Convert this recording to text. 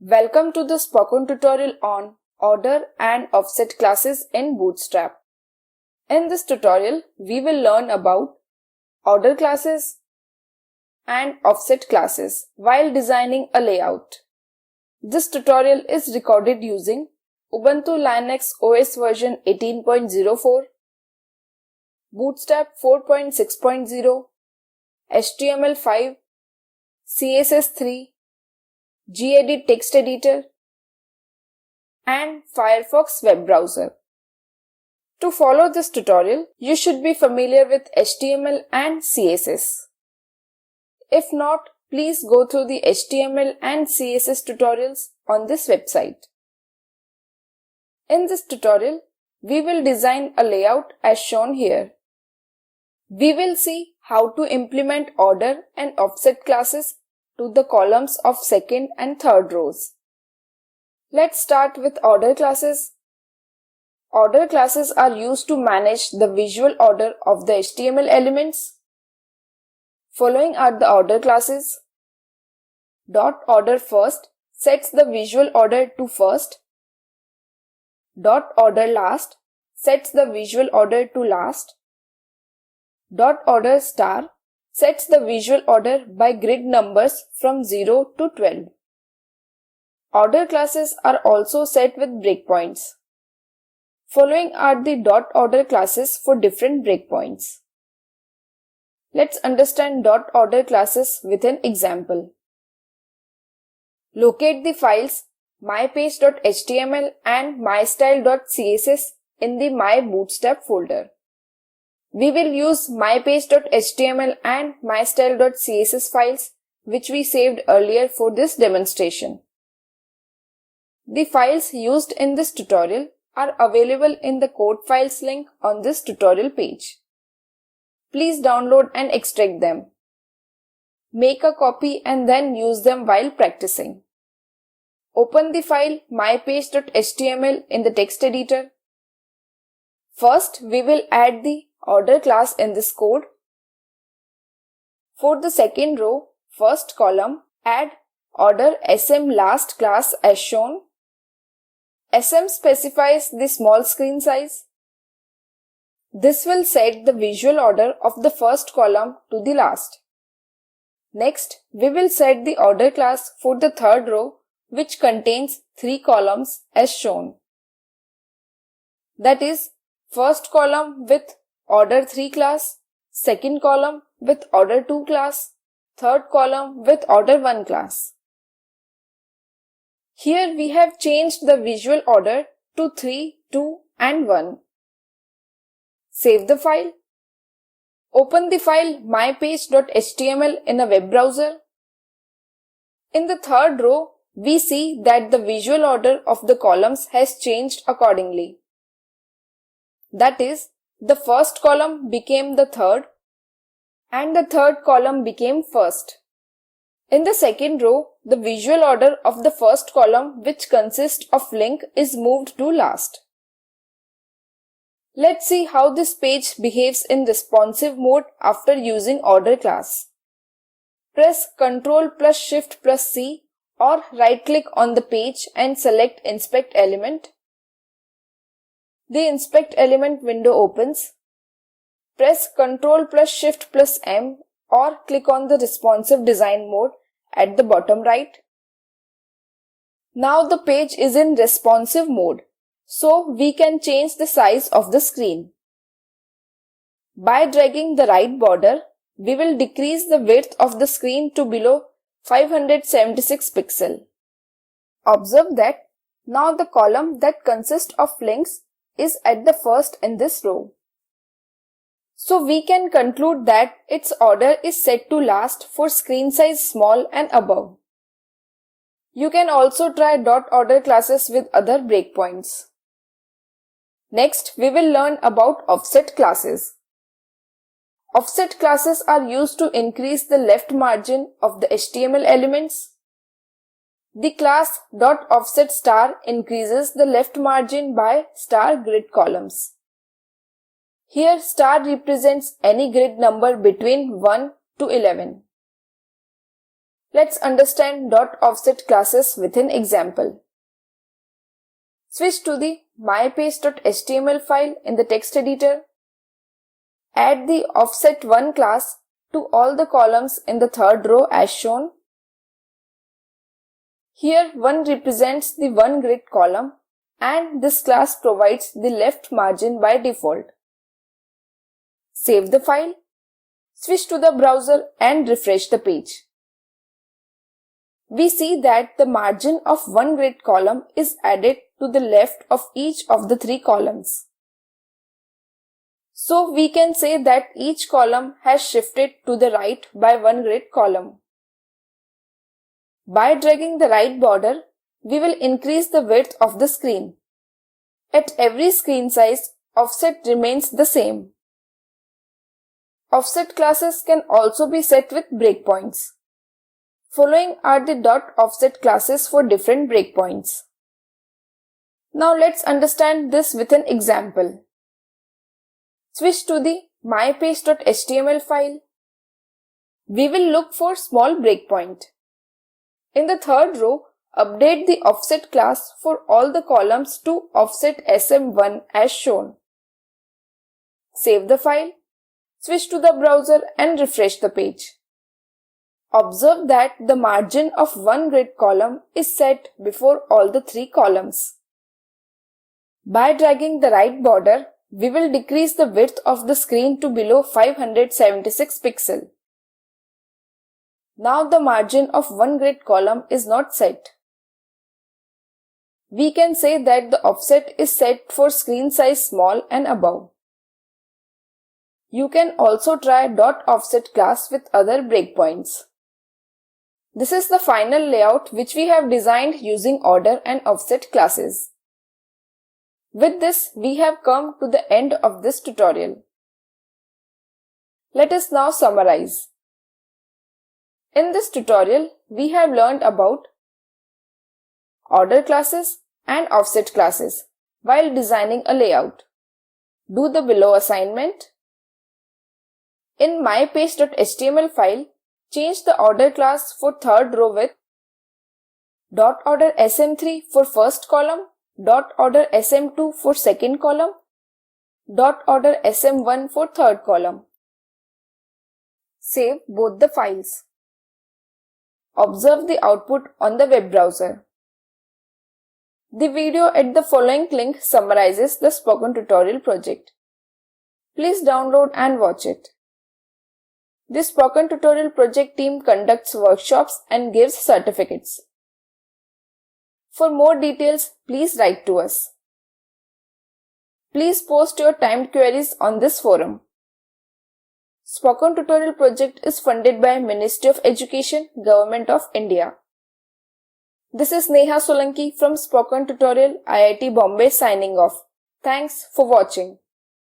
Welcome to the spoken tutorial on order and offset classes in Bootstrap. In this tutorial, we will learn about order classes and offset classes while designing a layout. This tutorial is recorded using Ubuntu Linux OS version 18.04, Bootstrap 4.6.0, HTML5, CSS3, gedit text editor, and Firefox web browser. To follow this tutorial, you should be familiar with HTML and CSS. If not, please go through the HTML and CSS tutorials on this website. In this tutorial, we will design a layout as shown here. We will see how to implement order and offset classes to the columns of second and third rows. Let's start with order classes. Order classes are used to manage the visual order of the HTML elements. Following are the order classes. .order first sets the visual order to first. .order last sets the visual order to last. .order star sets the visual order by grid numbers from 0 to 12. Order classes are also set with breakpoints. Following are the .order classes for different breakpoints. Let's understand .order classes with an example. Locate the files mypage.html and mystyle.css in the My Bootstrap folder. We will use mypage.html and mystyle.css files which we saved earlier for this demonstration. The files used in this tutorial are available in the code files link on this tutorial page. Please download and extract them. Make a copy and then use them while practicing. Open the file mypage.html in the text editor. First, we will add the order class in this code. For the second row, first column, add order SM last class as shown. SM specifies the small screen size. This will set the visual order of the first column to the last. Next, we will set the order class for the third row, which contains 3 columns as shown. That is, first column with order 3 class, second column with order 2 class, third column with order 1 class. Here we have changed the visual order to 3, 2 and 1. Save the file. Open the file mypage.html in a web browser. In the third row, we see that the visual order of the columns has changed accordingly. That is, the first column became the third and the third column became first. In the second row, the visual order of the first column, which consists of link, is moved to last. Let's see how this page behaves in responsive mode after using order class. Press Ctrl plus Shift plus C or right-click on the page and select Inspect Element. The Inspect Element window opens. Press Ctrl plus Shift plus M or click on the Responsive Design mode at the bottom right. Now the page is in responsive mode, so we can change the size of the screen. By dragging the right border, we will decrease the width of the screen to below 576 pixels. Observe that now the column that consists of links is at the first in this row. So we can conclude that its order is set to last for screen size small and above. You can also try .order classes with other breakpoints. Next, we will learn about offset classes. Offset classes are used to increase the left margin of the HTML elements. The class .offset star increases the left margin by star grid columns. Here star represents any grid number between 1 to 11. Let's understand dot offset classes with an example. Switch to the mypage.html file in the text editor. Add the offset1 class to all the columns in the third row as shown. Here 1 represents the 1 grid column and this class provides the left margin by default. Save the file, switch to the browser and refresh the page. We see that the margin of 1 grid column is added to the left of each of the 3 columns. So we can say that each column has shifted to the right by 1 grid column. By dragging the right border, we will increase the width of the screen. At every screen size, offset remains the same. Offset classes can also be set with breakpoints. Following are the dot offset classes for different breakpoints. Now let's understand this with an example. Switch to the mypage.html file. We will look for small breakpoint. In the third row, update the offset class for all the columns to offset sm1 as shown. Save the file, switch to the browser and refresh the page. Observe that the margin of 1 grid column is set before all the 3 columns. By dragging the right border, we will decrease the width of the screen to below 576 pixels. Now the margin of 1 grid column is not set. We can say that the offset is set for screen size small and above. You can also try dot offset class with other breakpoints. This is the final layout which we have designed using order and offset classes. With this, we have come to the end of this tutorial. Let us now summarize. In this tutorial, we have learned about order classes and offset classes while designing a layout. Do the below assignment. In mypage.html file, change the order class for third row with dot order sm3 for first column, dot order sm2 for second column, dot order sm1 for third column. Save both the files. Observe the output on the web browser. The video at the following link summarizes the spoken tutorial project. Please download and watch it. The Spoken Tutorial project team conducts workshops and gives certificates. For more details, please write to us. Please post your timed queries on this forum. Spoken Tutorial project is funded by Ministry of Education, Government of India. This is Neha Solanki from Spoken Tutorial, IIT Bombay signing off. Thanks for watching.